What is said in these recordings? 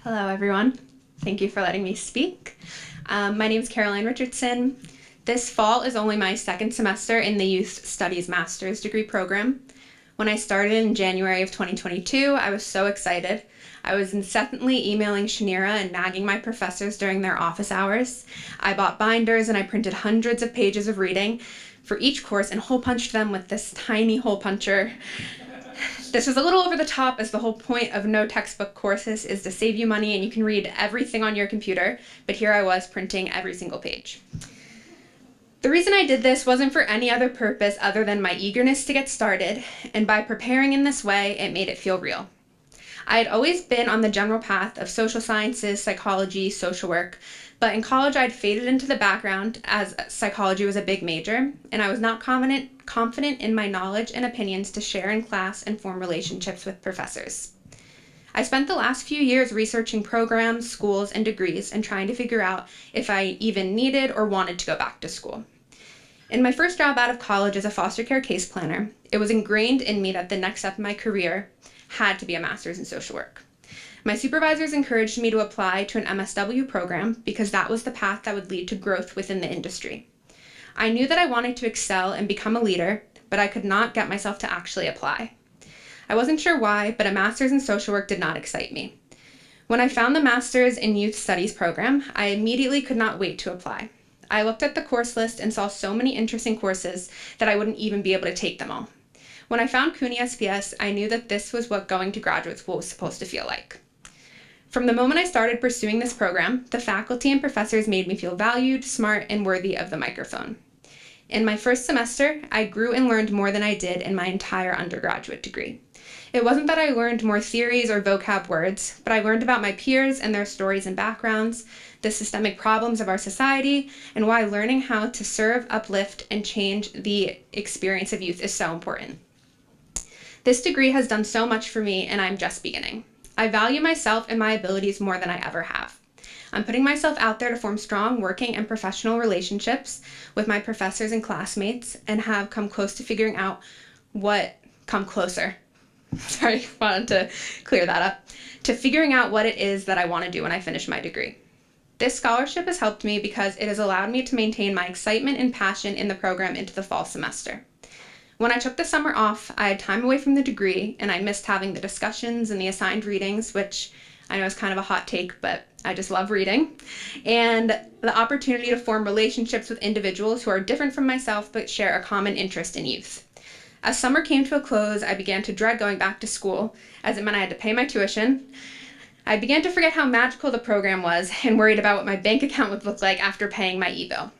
Hello, everyone. Thank you for letting me speak. My name is Caroline Richardson. This fall is only my second semester in the Youth Studies Master's degree program. When I started in January of 2022, I was so excited. I was incessantly emailing Shanira and nagging my professors during their office hours. I bought binders and I printed hundreds of pages of reading for each course and hole punched them with this tiny hole puncher. This was a little over the top, as the whole point of no textbook courses is to save you money and you can read everything on your computer, but here I was printing every single page. The reason I did this wasn't for any other purpose other than my eagerness to get started, and by preparing in this way, it made it feel real. I had always been on the general path of social sciences, psychology, social work, but in college I'd faded into the background as psychology was a big major, and I was not confident in my knowledge and opinions to share in class and form relationships with professors. I spent the last few years researching programs, schools, and degrees and trying to figure out if I even needed or wanted to go back to school. In my first job out of college as a foster care case planner, it was ingrained in me that the next step in my career had to be a master's in social work. My supervisors encouraged me to apply to an MSW program because that was the path that would lead to growth within the industry. I knew that I wanted to excel and become a leader, but I could not get myself to actually apply. I wasn't sure why, but a master's in social work did not excite me. When I found the master's in youth studies program, I immediately could not wait to apply. I looked at the course list and saw so many interesting courses that I wouldn't even be able to take them all. When I found CUNY SPS, I knew that this was what going to graduate school was supposed to feel like. From the moment I started pursuing this program, the faculty and professors made me feel valued, smart, and worthy of the microphone. In my first semester, I grew and learned more than I did in my entire undergraduate degree. It wasn't that I learned more theories or vocab words, but I learned about my peers and their stories and backgrounds, the systemic problems of our society, and why learning how to serve, uplift, and change the experience of youth is so important. This degree has done so much for me, and I'm just beginning. I value myself and my abilities more than I ever have. I'm putting myself out there to form strong working and professional relationships with my professors and classmates, and have come closer to figuring out what it is that I want to do when I finish my degree. This scholarship has helped me because it has allowed me to maintain my excitement and passion in the program into the fall semester. When I took the summer off, I had time away from the degree, and I missed having the discussions and the assigned readings, which I know is kind of a hot take, but I just love reading, and the opportunity to form relationships with individuals who are different from myself but share a common interest in youth. As summer came to a close, I began to dread going back to school, as it meant I had to pay my tuition. I began to forget how magical the program was and worried about what my bank account would look like after paying my e-bill.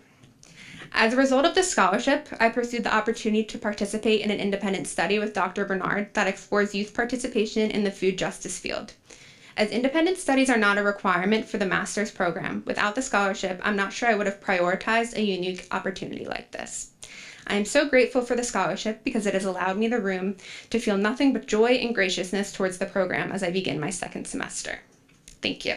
As a result of this scholarship, I pursued the opportunity to participate in an independent study with Dr. Bernard that explores youth participation in the food justice field. As independent studies are not a requirement for the master's program, without the scholarship, I'm not sure I would have prioritized a unique opportunity like this. I am so grateful for the scholarship because it has allowed me the room to feel nothing but joy and graciousness towards the program as I begin my second semester. Thank you.